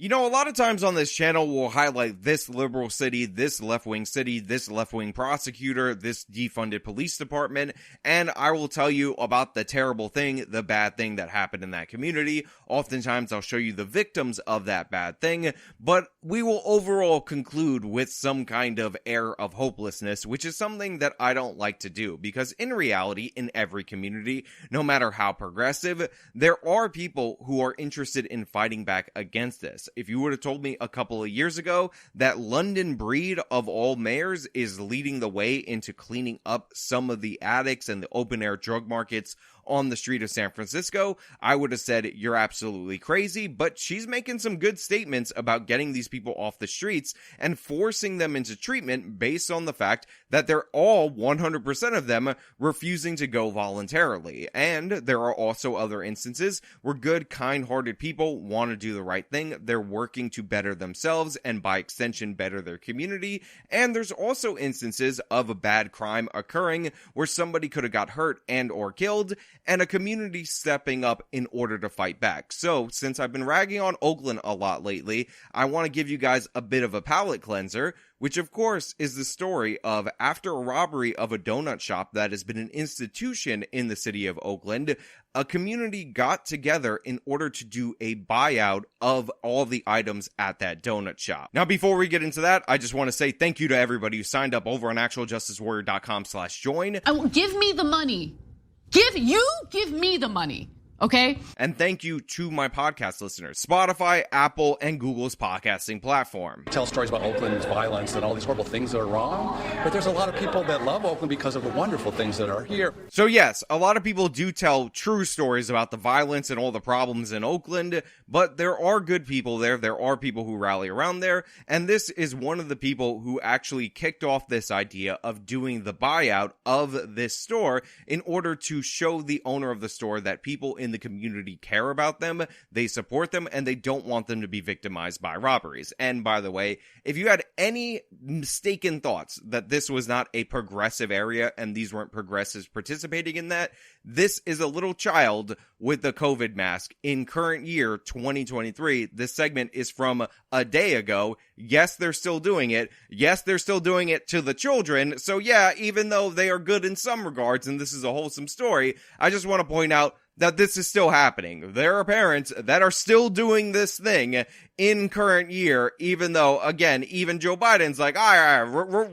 You know, a lot of times on this channel, we'll highlight this liberal city, this left-wing city, this left-wing prosecutor, this defunded police department, and I will tell you about the terrible thing, the bad thing that happened in that community. Oftentimes, I'll show you the victims of that bad thing, but we will overall conclude with some kind of air of hopelessness, which is something that I don't like to do, because in reality, in every community, no matter how progressive, there are people who are interested in fighting back against this. If you would have told me a couple of years ago that London Breed of all mayors is leading the way into cleaning up some of the addicts and the open air drug markets on the street of San Francisco, I would have said you're absolutely crazy, but she's making some good statements about getting these people off the streets and forcing them into treatment based on the fact that they're all 100% of them refusing to go voluntarily. And there are also other instances where good, kind-hearted people want to do the right thing. They're working to better themselves and by extension better their community. And there's also instances of a bad crime occurring where somebody could have got hurt and or killed, and a community stepping up in order to fight back. So, since I've been ragging on Oakland a lot lately, I want to give you guys a bit of a palate cleanser, which of course is the story of after a robbery of a donut shop that has been an institution in the city of Oakland, a community got together in order to do a buyout of all the items at that donut shop. Now, before we get into that, I just want to say thank you to everybody who signed up over on actualjusticewarrior.com/join. Give me the money. Give me the money, okay? And thank you to my podcast listeners, Spotify, Apple, and Google's podcasting platform. Tell stories about Oakland's violence and all these horrible things that are wrong, but there's a lot of people that love Oakland because of the wonderful things that are here. So yes, a lot of people do tell true stories about the violence and all the problems in Oakland, but there are good people there. There are people who rally around there, and this is one of the people who actually kicked off this idea of doing the buyout of this store in order to show the owner of the store that people in the community care about them, they support them, and they don't want them to be victimized by robberies. And by the way, if you had any mistaken thoughts that this was not a progressive area and these weren't progressives participating in that, this is a little child with the COVID mask in current year 2023. This segment is from a day ago. Yes, they're still doing it. Yes, they're still doing it to the children. So yeah, even though they are good in some regards and this is a wholesome story, I just want to point out that this is still happening. There are parents that are still doing this thing in current year, even though, again, even Joe Biden's like, all right,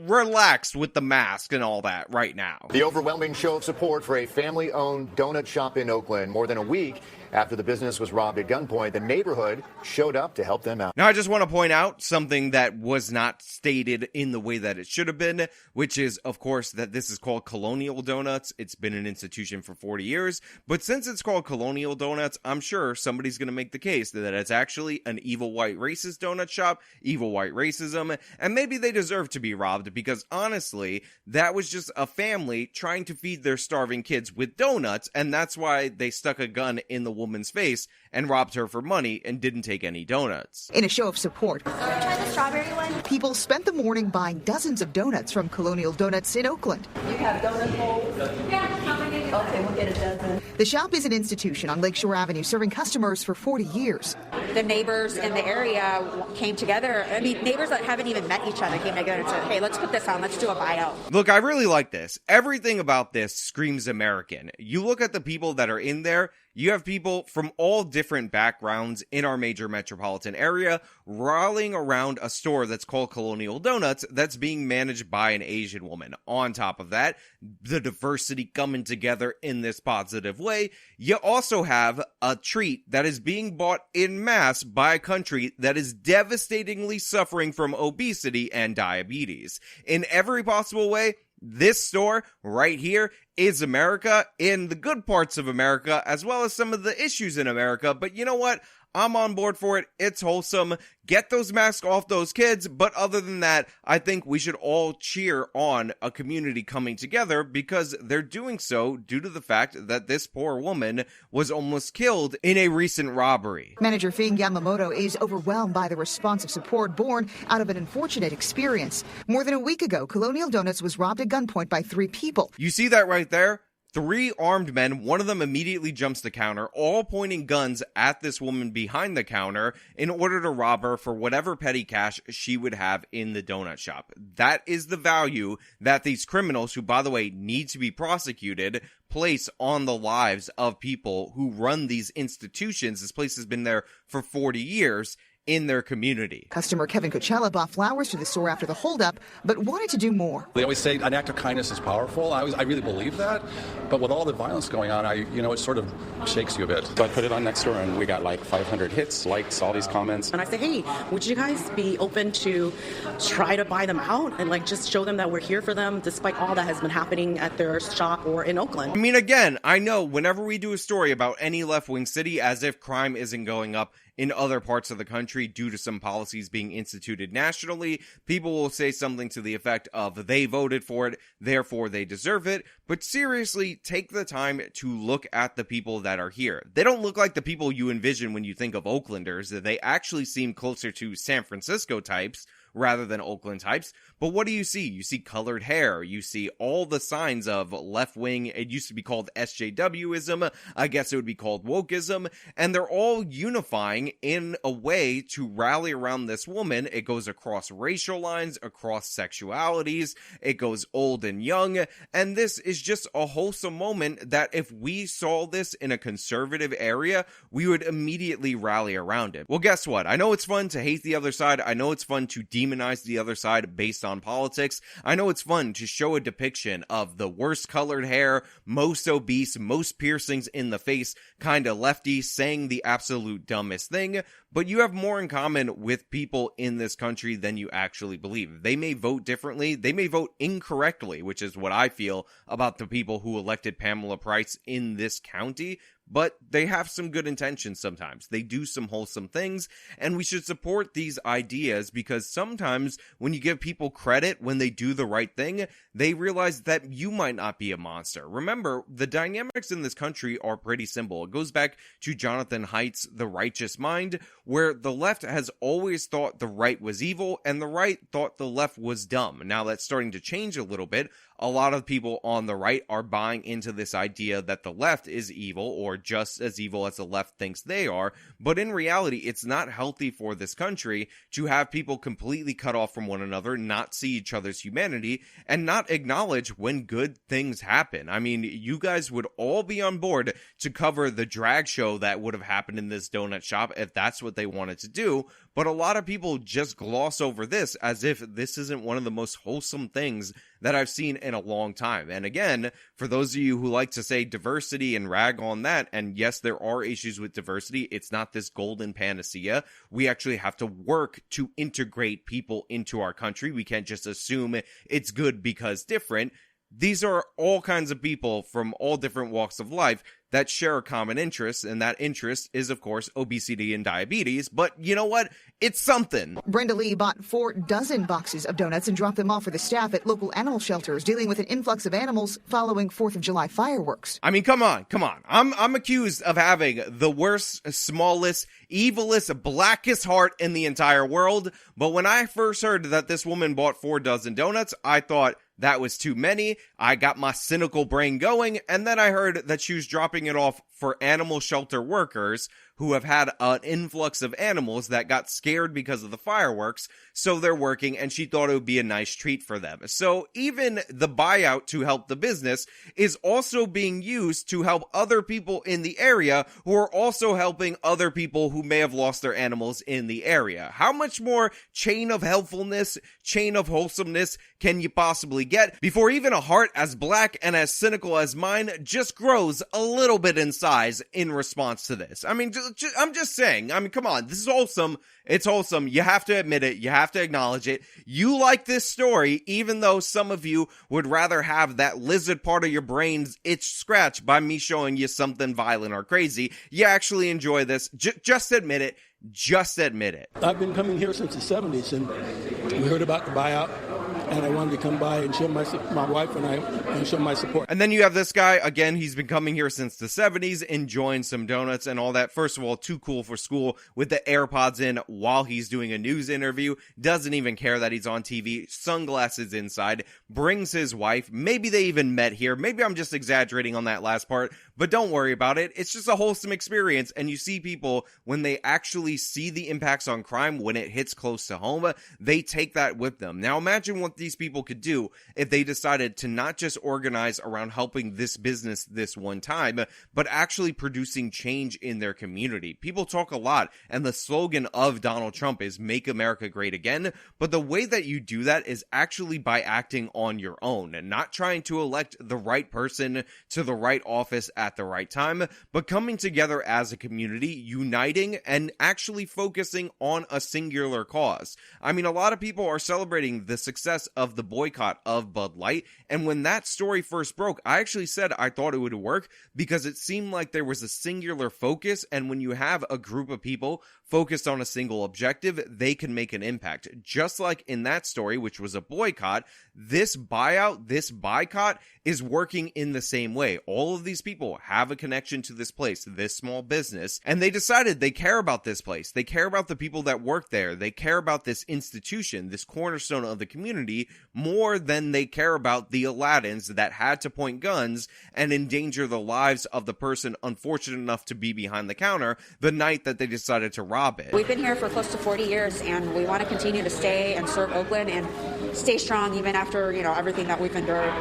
relaxed with the mask and all that right now. The overwhelming show of support for a family-owned donut shop in Oakland more than a week after the business was robbed at gunpoint. The neighborhood showed up to help them out. Now, I just want to point out something that was not stated in the way that it should have been, which is, of course, that this is called Colonial Donuts. It's been an institution for 40 years, but since it's called Colonial Donuts, I'm sure somebody's going to make the case that it's actually an evil white racist donut shop, evil white racism, and maybe they deserve to be robbed because, honestly, that was just a family trying to feed their starving kids with donuts, and that's why they stuck a gun in the woman's face and robbed her for money and didn't take any donuts. In a show of support, try the strawberry one. People spent the morning buying dozens of donuts from Colonial Donuts in Oakland. You have donut holes? Yeah, how many? Okay, we'll get a dozen. The shop is an institution on Lakeshore Avenue serving customers for 40 years. The neighbors in the area came together. I mean, neighbors that haven't even met each other came together and said, hey, let's put this on. Let's do a buyout. Look, I really like this. Everything about this screams American. You look at the people that are in there, you have people from all different backgrounds in our major metropolitan area rallying around a store that's called Colonial Donuts that's being managed by an Asian woman. On top of that, the diversity coming together in this positive way, you also have a treat that is being bought in mass by a country that is devastatingly suffering from obesity and diabetes. In every possible way, this store right here is America in the good parts of America, as well as some of the issues in America. But you know what? I'm on board for it. It's wholesome. Get those masks off those kids. But other than that, I think we should all cheer on a community coming together because they're doing so due to the fact that this poor woman was almost killed in a recent robbery. Manager Fing Yamamoto is overwhelmed by the response of support born out of an unfortunate experience. More than a week ago, Colonial Donuts was robbed at gunpoint by 3 people. You see that right there? 3 armed men, one of them immediately jumps the counter, all pointing guns at this woman behind the counter in order to rob her for whatever petty cash she would have in the donut shop. That is the value that these criminals, who by the way need to be prosecuted, place on the lives of people who run these institutions. This place has been there for 40 years. In their community. Customer Kevin Coachella bought flowers to the store after the holdup, but wanted to do more. They always say an act of kindness is powerful. I really believe that. But with all the violence going on, it sort of shakes you a bit. So I put it on next door, and we got like 500 hits, likes, all these comments. And I said, hey, would you guys be open to try to buy them out and just show them that we're here for them, despite all that has been happening at their shop or in Oakland? I mean, again, I know whenever we do a story about any left-wing city, as if crime isn't going up in other parts of the country due to some policies being instituted nationally, people will say something to the effect of they voted for it, therefore they deserve it. But seriously, take the time to look at the people that are here. They don't look like the people you envision when you think of Oaklanders. They actually seem closer to San Francisco types rather than Oakland types. But what do you see? You see colored hair. You see all the signs of left-wing. It used to be called SJWism. I guess it would be called wokeism. And they're all unifying in a way to rally around this woman. It goes across racial lines, across sexualities. It goes old and young. And this is just a wholesome moment that if we saw this in a conservative area, we would immediately rally around it. Well, guess what? I know it's fun to hate the other side. I know it's fun to demonize the other side based on politics. I know it's fun to show a depiction of the worst colored hair, most obese, most piercings in the face, kind of lefty, saying the absolute dumbest thing, but you have more in common with people in this country than you actually believe. They may vote differently, they may vote incorrectly, which is what I feel about the people who elected Pamela Price in this county, but they have some good intentions sometimes. They do some wholesome things, and we should support these ideas because sometimes when you give people credit when they do the right thing, they realize that you might not be a monster. Remember, the dynamics in this country are pretty simple. It goes back to Jonathan Haidt's The Righteous Mind, where the left has always thought the right was evil, and the right thought the left was dumb. Now that's starting to change a little bit. A lot of people on the right are buying into this idea that the left is evil or just as evil as the left thinks they are. But in reality, it's not healthy for this country to have people completely cut off from one another, not see each other's humanity, and not acknowledge when good things happen. I mean, you guys would all be on board to cover the drag show that would have happened in this donut shop if that's what they wanted to do. But a lot of people just gloss over this as if this isn't one of the most wholesome things that I've seen in a long time. And again, for those of you who like to say diversity and rag on that, and yes, there are issues with diversity, it's not this golden panacea. We actually have to work to integrate people into our country. We can't just assume it's good because different. These are all kinds of people from all different walks of life that share a common interest, and that interest is, of course, obesity and diabetes. But you know what? It's something. Brenda Lee bought 4 dozen boxes of donuts and dropped them off for the staff at local animal shelters dealing with an influx of animals following 4th of July fireworks. I mean, come on. I'm accused of having the worst, smallest, evilest, blackest heart in the entire world. But when I first heard that this woman bought 4 dozen donuts, I thought that was too many. I got my cynical brain going, and then I heard that she was dropping it off for animal shelter workers who have had an influx of animals that got scared because of the fireworks, so they're working, and she thought it would be a nice treat for them. So even the buyout to help the business is also being used to help other people in the area who are also helping other people who may have lost their animals in the area. How much more chain of helpfulness, chain of wholesomeness can you possibly get before even a heart as black and as cynical as mine just grows a little bit in size in response to this? I mean, I'm just saying, I mean, come on, this is wholesome. It's wholesome. You have to admit it. You have to acknowledge it. You like this story, even though some of you would rather have that lizard part of your brain's itch scratched by me showing you something violent or crazy. You actually enjoy this. Just admit it. Just admit it. I've been coming here since the 70s, and we heard about the buyout and I wanted to come by and show my wife and I and show my support. And then you have this guy, again, he's been coming here since the 70s, enjoying some donuts and all that. First of all, too cool for school with the AirPods in while he's doing a news interview, doesn't even care that he's on TV, sunglasses inside, brings his wife. Maybe they even met here. Maybe I'm just exaggerating on that last part, but don't worry about it. It's just a wholesome experience, and you see people, when they actually see the impacts on crime, when it hits close to home, they take that with them. Now imagine what these people could do if they decided to not just organize around helping this business this one time, but actually producing change in their community. People talk a lot, and the slogan of Donald Trump is "Make America Great Again," but the way that you do that is actually by acting on your own, and not trying to elect the right person to the right office at the right time, but coming together as a community, uniting, and actually focusing on a singular cause. I mean, a lot of people are celebrating the success of the boycott of Bud Light, and when that story first broke, I actually said I thought it would work because it seemed like there was a singular focus, and when you have a group of people focused on a single objective, they can make an impact. Just like in that story, which was a boycott, this buyout, this boycott is working in the same way. All of these people have a connection to this place, this small business, and they decided they care about this place. They care about the people that work there. They care about this institution, this cornerstone of the community, more than they care about the Aladdins that had to point guns and endanger the lives of the person unfortunate enough to be behind the counter the night that they decided to rob it. We've been here for close to 40 years, and we want to continue to stay and serve Oakland and stay strong even after, everything that we've endured.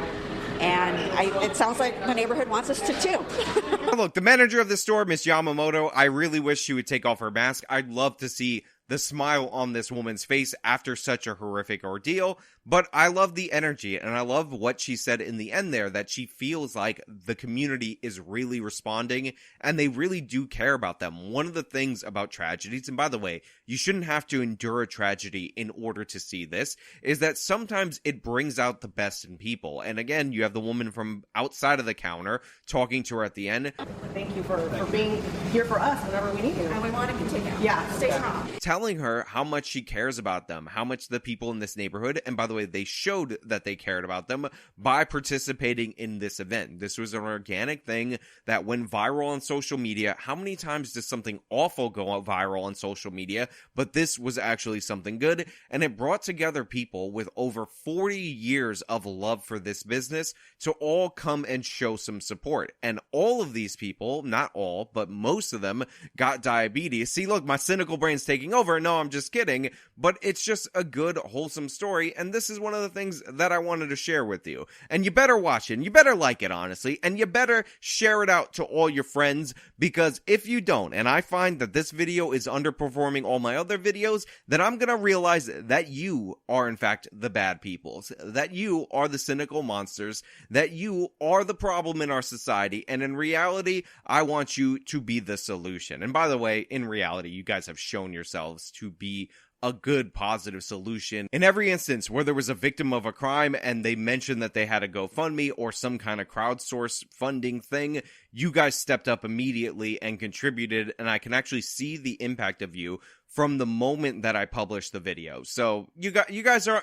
And it sounds like the neighborhood wants us to too. Look, the manager of the store, Miss Yamamoto, I really wish she would take off her mask. I'd love to see the smile on this woman's face after such a horrific ordeal, but I love the energy, and I love what she said in the end there, that she feels like the community is really responding, and they really do care about them. One of the things about tragedies, and by the way, you shouldn't have to endure a tragedy in order to see this, is that sometimes it brings out the best in people. And again, you have the woman from outside of the counter talking to her at the end. Thank you for being here for us whenever we need you. And we want to continue. Yeah, stay strong. Telling her how much she cares about them, how much the people in this neighborhood, and by the way, they showed that they cared about them by participating in this event. This was an organic thing that went viral on social media. How many times does something awful go viral on social media? But this was actually something good, and it brought together people with over 40 years of love for this business to all come and show some support. And all of these people, not all, but most of them, got diabetes. See, look, my cynical brain's taking over. No, I'm just kidding, but it's just a good, wholesome story, and this is one of the things that I wanted to share with you. And you better watch it, and you better like it, honestly, and you better share it out to all your friends, because if you don't, and I find that this video is underperforming all my other videos, then I'm gonna realize that you are, in fact, the bad peoples, that you are the cynical monsters, that you are the problem in our society, and in reality, I want you to be the solution. And by the way, in reality, you guys have shown yourselves to be a good, positive solution. In every instance where there was a victim of a crime and they mentioned that they had a GoFundMe or some kind of crowdsource funding thing, you guys stepped up immediately and contributed, and I can actually see the impact of you from the moment that I published the video. So you guys are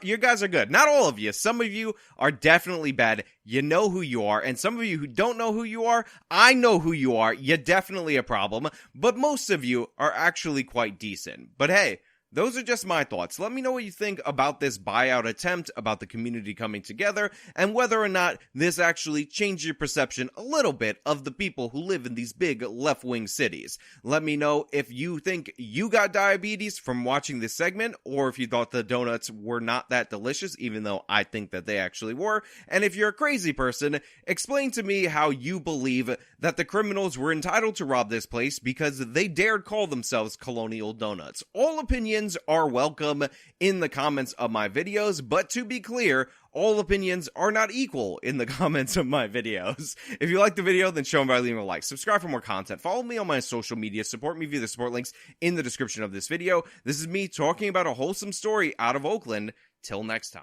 good. Not all of you. Some of you are definitely bad. You know who you are. And some of you who don't know who you are, I know who you are. You're definitely a problem. But most of you are actually quite decent. But hey, those are just my thoughts. Let me know what you think about this buyout attempt, about the community coming together, and whether or not this actually changed your perception a little bit of the people who live in these big left-wing cities. Let me know if you think you got diabetes from watching this segment, or if you thought the donuts were not that delicious, even though I think that they actually were. And if you're a crazy person, explain to me how you believe that the criminals were entitled to rob this place because they dared call themselves Colonial Donuts. All opinions are welcome in the comments of my videos, but to be clear, all opinions are not equal in the comments of my videos. If you like the video, then show them by leaving a like. Subscribe for more content. Follow me on my social media. Support me via the support links in the description of this video. This is me talking about a wholesome story out of Oakland. Till next time.